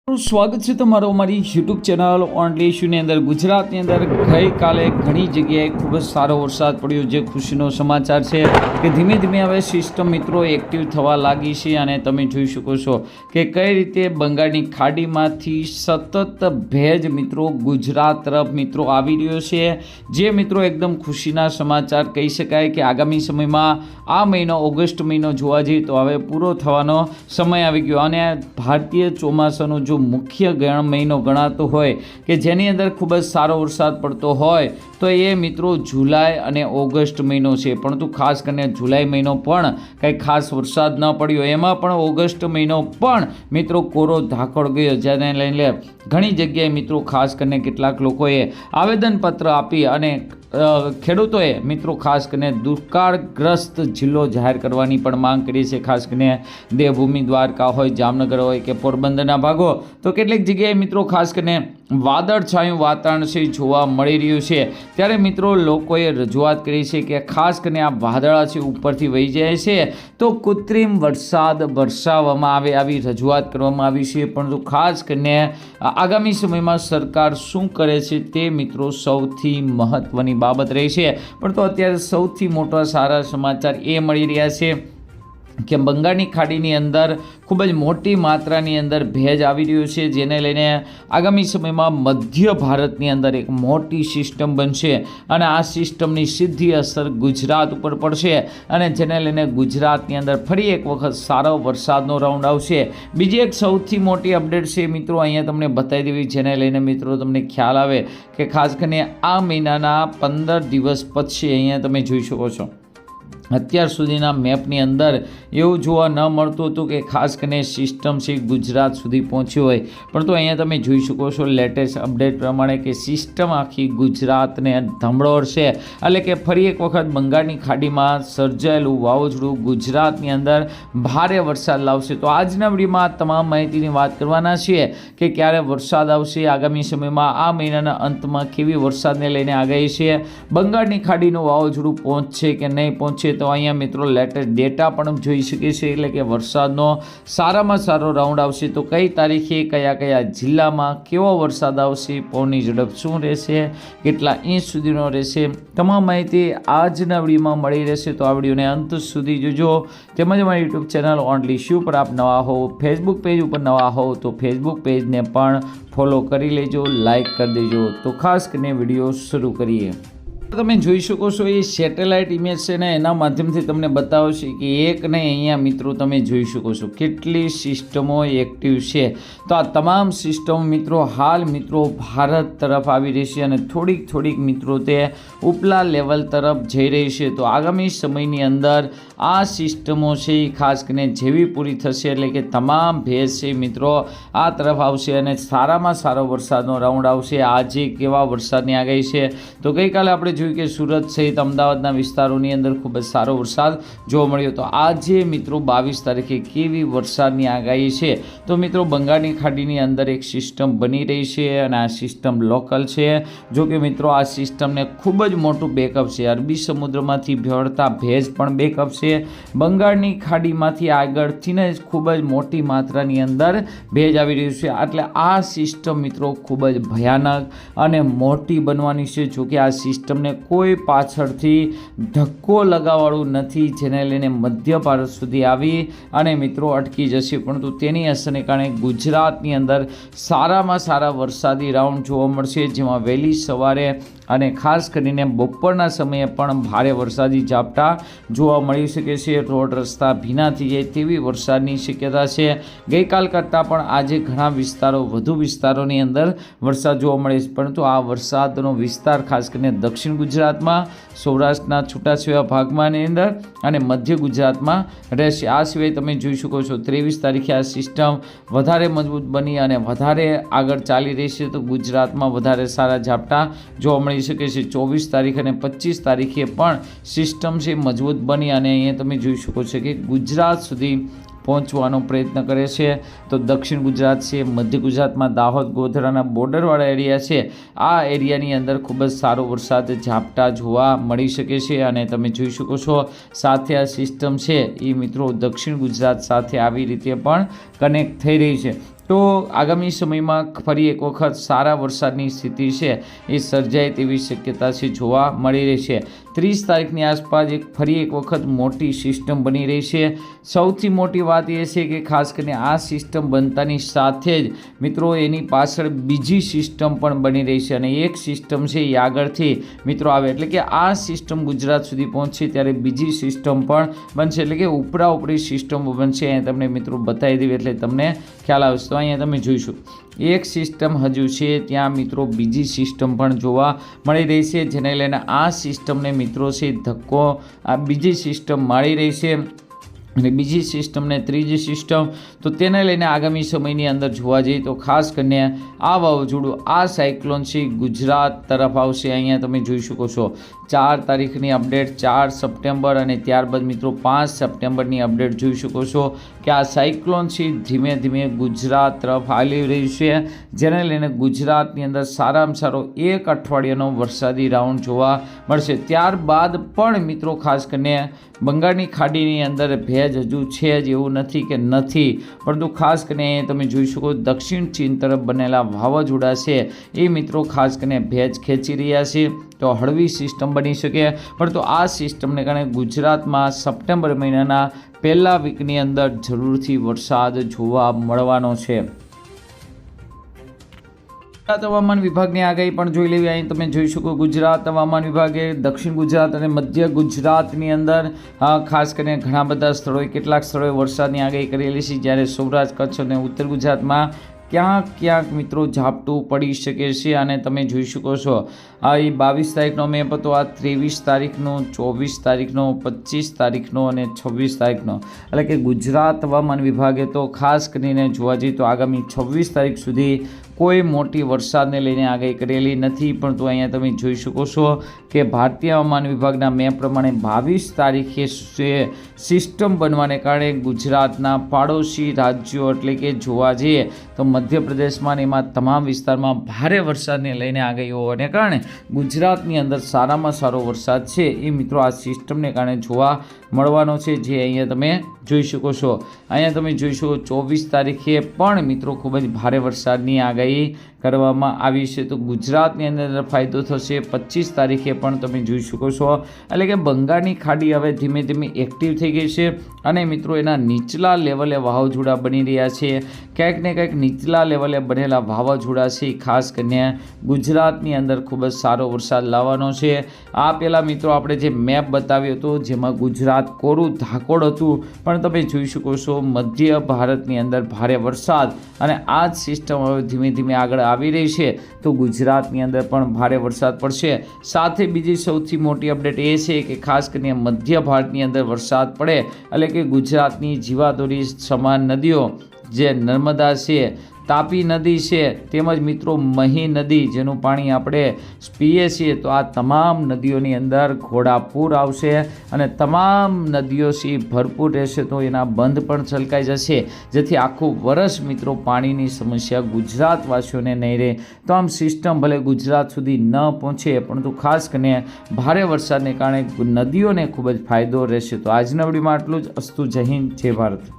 સ્વાગત છે તમારો અમારી યુટ્યુબ ચેનલ ઓનલી ઇશ્યુની અંદર। ગુજરાતની અંદર ગઈકાલે ઘણી જગ્યાએ ખૂબ જ સારો વરસાદ પડ્યો, જે ખુશીનો સમાચાર છે કે ધીમે ધીમે હવે સિસ્ટમ મિત્રો એક્ટિવ થવા લાગી છે અને તમે જોઈ શકો છો કે કઈ રીતે બંગાળની ખાડીમાંથી સતત ભેજ મિત્રો ગુજરાત તરફ મિત્રો આવી રહ્યો છે, જે મિત્રો એકદમ ખુશીના સમાચાર કહી શકાય કે આગામી સમયમાં આ મહિનો ઓગસ્ટ મહિનો જોવા જઈએ તો હવે પૂરો થવાનો સમય આવી ગયો અને ભારતીય ચોમાસાનું જો મુખ્ય મહિનો ગણાતો હોય કે જેની અંદર ખૂબ જ સારો વરસાદ પડતો હોય તો એ મિત્રો જુલાઈ અને ઓગસ્ટ મહિનો છે। પરંતુ ખાસ કરીને જુલાઈ મહિનો પણ કંઈ ખાસ વરસાદ ન પડ્યો, એમાં પણ ઓગસ્ટ મહિનો પણ મિત્રો કોરો ધાકળ ગયો, જેને લઈને ઘણી જગ્યાએ મિત્રો ખાસ કરીને કેટલાક લોકોએ આવેદનપત્ર આપી અને ખેડૂતોએ મિત્રો ખાસ કરીને દુષ્કાળગ્રસ્ત જિલ્લો જાહેર કરવાની પણ માંગ કરી છે। ખાસ કરીને દેવભૂમિ દ્વારકા હોય, જામનગર હોય કે પોરબંદરના ભાગો, તો કેટલીક જગ્યાએ મિત્રો ખાસ કરીને વાદળછાયું વાતાવરણ છે જોવા મળી રહ્યું છે। ત્યારે મિત્રો લોકોએ રજૂઆત કરી છે કે ખાસ કરીને આ વાદળા છે ઉપરથી વહી જાય છે તો કૃત્રિમ વરસાદ વરસાવવામાં આવે, આવી રજૂઆત કરવામાં આવી છે। પરંતુ ખાસ કરીને આગામી સમયમાં સરકાર શું કરે છે તે મિત્રો સૌથી મહત્વની બાબત રહી છે। પણ તો અત્યારે સૌથી મોટા સારા સમાચાર એ મળી રહ્યા છે કે બંગાળની ખાડીની અંદર ખૂબ જ મોટી માત્રાની અંદર ભેજ આવી રહ્યું છે, જેને લઈને આગામી સમયમાં મધ્ય ભારતની અંદર એક મોટી સિસ્ટમ બનશે અને આ સિસ્ટમની સીધી અસર ગુજરાત ઉપર પડશે અને જેને લઈને ગુજરાતની અંદર ફરી એક વખત સારો વરસાદનો રાઉન્ડ આવશે। બીજી એક સૌથી મોટી અપડેટ છે મિત્રો, અહીંયા તમને બતાવી દેવી, જેને લઈને મિત્રો તમને ખ્યાલ આવે કે ખાસ કરીને આ મહિનાના 15 દિવસ પછી અહીંયા તમે જોઈ શકો છો અત્યાર સુધીના મેપની અંદર એવું જોવા ન મળતું હતું કે ખાસ કરીને સિસ્ટમ છે ગુજરાત સુધી પહોંચી હોય, પરંતુ અહીંયા તમે જોઈ શકો છો લેટેસ્ટ અપડેટ પ્રમાણે કે સિસ્ટમ આખી ગુજરાતને ધમરોળશે, એટલે કે ફરી એક વખત બંગાળની ખાડીમાં સર્જાયેલું વાવાઝોડું ગુજરાતની અંદર ભારે વરસાદ લાવશે। તો આજના વિડીયોમાં તમામ માહિતીની વાત કરવાના છીએ કે ક્યારે વરસાદ આવશે, આગામી સમયમાં આ મહિનાના અંતમાં કેવી વરસાદને લઈને આગાહી છે, બંગાળની ખાડીનું વાવાઝોડું પહોંચશે કે નહીં પહોંચે, તો અહીંયા મિત્રો લેટેસ્ટ ડેટા પણ જોઈ શકે છે, એટલે કે વરસાદનો સારામાં સારો રાઉન્ડ આવશે તો કઈ તારીખે કયા કયા જિલ્લામાં કેવો વરસાદ આવશે, પવનની ઝડપ શું રહેશે, કેટલા ઇંચ સુધીનો રહેશે, તમામ માહિતી આજના વિડીયોમાં મળી રહેશે। તો આ વિડીયોને અંત સુધી જોજો, તેમજ અમારી યુટ્યુબ ચેનલ ઓનલી ઇશ્યુ પર આપ નવા હો, ફેસબુક પેજ ઉપર નવા હો તો ફેસબુક પેજને પણ ફોલો કરી લેજો, લાઇક કરી દેજો। તો ખાસ કરીને વિડીયો શરૂ કરીએ। તમે જોઈ શકો છો એ સેટેલાઇટ ઇમેજ છે ને, એના માધ્યમથી તમને બતાવશે કે એક નહીં, અહીંયા મિત્રો તમે જોઈ શકો છો કેટલી સિસ્ટમો એક્ટિવ છે। તો આ તમામ સિસ્ટમો મિત્રો હાલ મિત્રો ભારત તરફ આવી રહી છે અને થોડીક મિત્રો તે ઉપલા લેવલ તરફ જઈ રહી છે। તો આગામી સમયની અંદર આ સિસ્ટમો છે એ ખાસ કરીને જેવી પૂરી થશે એટલે કે તમામ ભેજ છે મિત્રો આ તરફ આવશે અને સારામાં સારો વરસાદનો રાઉન્ડ આવશે। આજે કેવા વરસાદની આગાહી છે, તો ગઈકાલે આપણે જોયું કે સુરત સહિત અમદાવાદના વિસ્તારોની અંદર ખૂબ જ સારો વરસાદ જોવા મળ્યો। તો આજે મિત્રો 22 તારીખે કેવી વરસાદની આગાહી છે, તો મિત્રો બંગાળની ખાડીની અંદર એક સિસ્ટમ બની રહી છે અને આ સિસ્ટમ લોકલ છે, જો કે મિત્રો આ સિસ્ટમને ખૂબ જ મોટું બેકઅપ છે, અરબી સમુદ્રમાંથી ભળતા ભેજ પણ બેકઅપ છે, બંગાળની ખાડીમાંથી આગળથી જ ખૂબ જ મોટી માત્રાની અંદર ભેજ આવી રહ્યું છે, એટલે આ સિસ્ટમ મિત્રો ખૂબ જ ભયાનક અને મોટી બનવાની છે। જો કે આ સિસ્ટમને કોઈ પાછળથી ધક્કો લગાવવાનું નથી, જેને લઈને મધ્ય ભારત સુધી આવી અને મિત્રો અટકી જશે, પરંતુ તેની અસરને કારણે ગુજરાતની અંદર સારામાં સારા વરસાદી રાઉન્ડ જોવા મળશે, જેમાં વહેલી સવારે અને ખાસ કરીને બપોરના સમયે પણ ભારે વરસાદી ઝાપટા જોવા મળી શકે છે, રોડ રસ્તા ભીના થઈ જાય તેવી વરસાદની શક્યતા છે। ગઈકાલ કરતાં પણ આજે ઘણા વધુ વિસ્તારોની અંદર વરસાદ જોવા મળે છે, પરંતુ આ વરસાદનો વિસ્તાર ખાસ કરીને દક્ષિણ ગુજરાતમાં, સૌરાષ્ટ્રના છૂટાછવાયા ભાગમાંની અંદર અને મધ્ય ગુજરાતમાં રહેશે। આ સિવાય તમે જોઈ શકો છો 23 તારીખે આ સિસ્ટમ વધારે મજબૂત બની અને વધારે આગળ ચાલી રહી છે, તો ગુજરાતમાં વધારે સારા ઝાપટા જોવા મળી શકે છે। 24 તારીખ અને 25 તારીખે પણ સિસ્ટમ છે મજબૂત બની અને અહીંયા તમે જોઈ શકો છો કે ગુજરાત સુધી પહોંચવાનો પ્રયત્ન કરે છે। તો દક્ષિણ ગુજરાત છે, મધ્ય ગુજરાતમાં દાહોદ ગોધરાના બોર્ડરવાળા એરિયા છે, આ એરિયાની અંદર ખૂબ જ સારો વરસાદ ઝાપટા જોવા મળી શકે છે અને તમે જોઈ શકો છો સાથે આ સિસ્ટમ છે એ મિત્રો દક્ષિણ ગુજરાત સાથે આવી રીતે પણ કનેક્ટ થઈ રહી છે। તો આગામી સમયમાં ફરી એક વખત સારા વરસાદની સ્થિતિ છે એ સર્જાય તેવી શક્યતા છે જોવા મળી રહી છે. 30 તારીખની આસપાસ ફરી એક વખત મોટી સિસ્ટમ બની રહી છે. સૌથી મોટી વાત એ છે કે ખાસ કરીને આ સિસ્ટમ બનતાની સાથે જ મિત્રો એની પાછળ બીજી સિસ્ટમ પણ બની રહી છે અને એક સિસ્ટમ છે એ આગળથી મિત્રો આવે, એટલે કે આ સિસ્ટમ ગુજરાત સુધી પહોંચશે ત્યારે બીજી સિસ્ટમ પણ બનશે, એટલે કે ઉપરા ઉપરી સિસ્ટમો બનશે. અહીંયા તમને મિત્રો બતાવી દેવી એટલે તમને ખ્યાલ આવશે. તો અહીંયા તમે જોઈશું એક સિસ્ટમ હજુ છે, ત્યાં મિત્રો બીજી સિસ્ટમ પણ જોવા મળી રહી છે, જેને લઈને આ સિસ્ટમને મિત્રો છે ધક્કો આ બીજી સિસ્ટમ મળી રહી છે અને બીજી સિસ્ટમને ત્રીજી સિસ્ટમ. તો તેને લઈને આગામી સમયની અંદર જોવા જઈએ તો ખાસ કરીને આ વાવાઝોડું આ સાયક્લોન છે ગુજરાત તરફ આવશે. અહીંયા તમે જોઈ શકો છો 4 તારીખની અપડેટ 4 સપ્ટેમ્બર અને ત્યારબાદ મિત્રો 5 સપ્ટેમ્બરની અપડેટ જોઈ શકો છો કે આ સાયક્લોન છે ધીમે ધીમે ગુજરાત તરફ હાલી રહ્યું છે, જેને લઈને ગુજરાતની અંદર સારામાં સારો એક અઠવાડિયાનો વરસાદી રાઉન્ડ જોવા મળશે. ત્યારબાદ પણ મિત્રો ખાસ કરીને બંગાળની ખાડીની અંદર ભેજ હજુ છે જ એવું નથી કે નથી, પરંતુ ખાસ કરીને તમે જોઈ શકો દક્ષિણ ચીન તરફ બનેલા વાવાઝોડા છે એ મિત્રો ખાસ કરીને ભેજ ખેંચી રહ્યા છે. તો હળવી સિસ્ટમ બની શકે, પરંતુ આ સિસ્ટમને કારણે ગુજરાતમાં સપ્ટેમ્બર મહિનાના પહેલા વીકની અંદર જરૂરથી વરસાદ જોવા મળવાનો છે. ગુજરાત હવામાન વિભાગની આગાહી પણ જોઈ લેવી. અહીં તમે જોઈ શકો ગુજરાત હવામાન વિભાગે દક્ષિણ ગુજરાત અને મધ્ય ગુજરાતની અંદર ખાસ કરીને ઘણા બધા સ્થળોએ કેટલાક સ્થળોએ વરસાદની આગાહી કરેલી છે, જ્યારે સૌરાષ્ટ્ર કચ્છ અને ઉત્તર ગુજરાતમાં ક્યાંક મિત્રો ઝાપટું પડી શકે છે. અને તમે જોઈ શકો છો આ 22 તારીખનો મેપ હતો, આ 23 તારીખનો 24 તારીખનો 25 તારીખનો અને 26 તારીખનો, એટલે કે ગુજરાત હવામાન વિભાગે તો ખાસ કરીને જોવા જઈએ તો આગામી 26 તારીખ સુધી કોઈ મોટી વરસાદને લઈને આગાહી કરેલી નથી. પરંતુ અહીંયા તમે જોઈ શકો છો કે ભારતીય હવામાન વિભાગના મેપ પ્રમાણે 22 તારીખે સિસ્ટમ બનવાને કારણે ગુજરાતના પાડોશી રાજ્યો એટલે કે જોવા જઈએ તો મધ્યપ્રદેશમાં એમાં તમામ વિસ્તારમાં ભારે વરસાદને લઈને આગાહી હોવાને કારણે ગુજરાતની અંદર સારામાં સારો વરસાદ છે એ મિત્રો આ સિસ્ટમને કારણે જોવા મળવાનો છે, જે અહીંયા તમે જોઈ શકો છો. અહીંયા તમે જોઈ શકો 24 તારીખે પણ મિત્રો ખૂબ જ ભારે વરસાદની આગાહી કરવામાં આવી છે. તો ગુજરાતની અંદર ફાયદો થશે 25 તારીખે પણ તમે જોઈ શકો છો, એટલે કે બંગાળની ખાડી હવે ધીમે ધીમે એક્ટિવ થઈ ગઈ છે અને મિત્રો એના નીચલા લેવલે વાવાઝોડા બની રહ્યા છે. ક્યાંક ને ક્યાંક નીચલા લેવલે બનેલા વાવાઝોડા છે ખાસ કરીને ગુજરાતની અંદર ખૂબ જ સારો વરસાદ લાવવાનો છે. આ પહેલાં મિત્રો આપણે જે મેપ બતાવ્યો હતો જેમાં ગુજરાત કોરું ધાકોડ હતું, પણ તમે જોઈ શકો છો મધ્ય ભારતની અંદર ભારે વરસાદ અને આ જ સિસ્ટમ હવે ધીમે ધીમે આગળ આવી રહી છે. તો ગુજરાતની અંદર પણ ભારે વરસાદ પડશે. સાથે બીજી સૌથી મોટી અપડેટ એ છે કે ખાસ કરીને મધ્ય ભારતની અંદર વરસાદ પડે એટલે કે ગુજરાતની જીવાદોરી સમાન નદીઓ જે નર્મદા છે, તાપી નદી છે, તેમજ મિત્રો મહી નદી જેનું પાણી આપણે પીએ છીએ, તો આ તમામ નદીઓની અંદર ઘોડાપૂર આવશે અને તમામ નદીઓ છે ભરપૂર રહેશે. તો એના બંધ પણ છલકાઈ જશે, જેથી આખું વર્ષ મિત્રો પાણીની સમસ્યા ગુજરાતવાસીઓને નહીં રહે. તો આમ સિસ્ટમ ભલે ગુજરાત સુધી ન પહોંચે, પરંતુ ખાસ કરીને ભારે વરસાદને કારણે નદીઓને ખૂબ જ ફાયદો રહેશે. તો આજના વિડીયોમાં આટલું જ. અસ્તુ. જય હિન્દ, જય ભારત.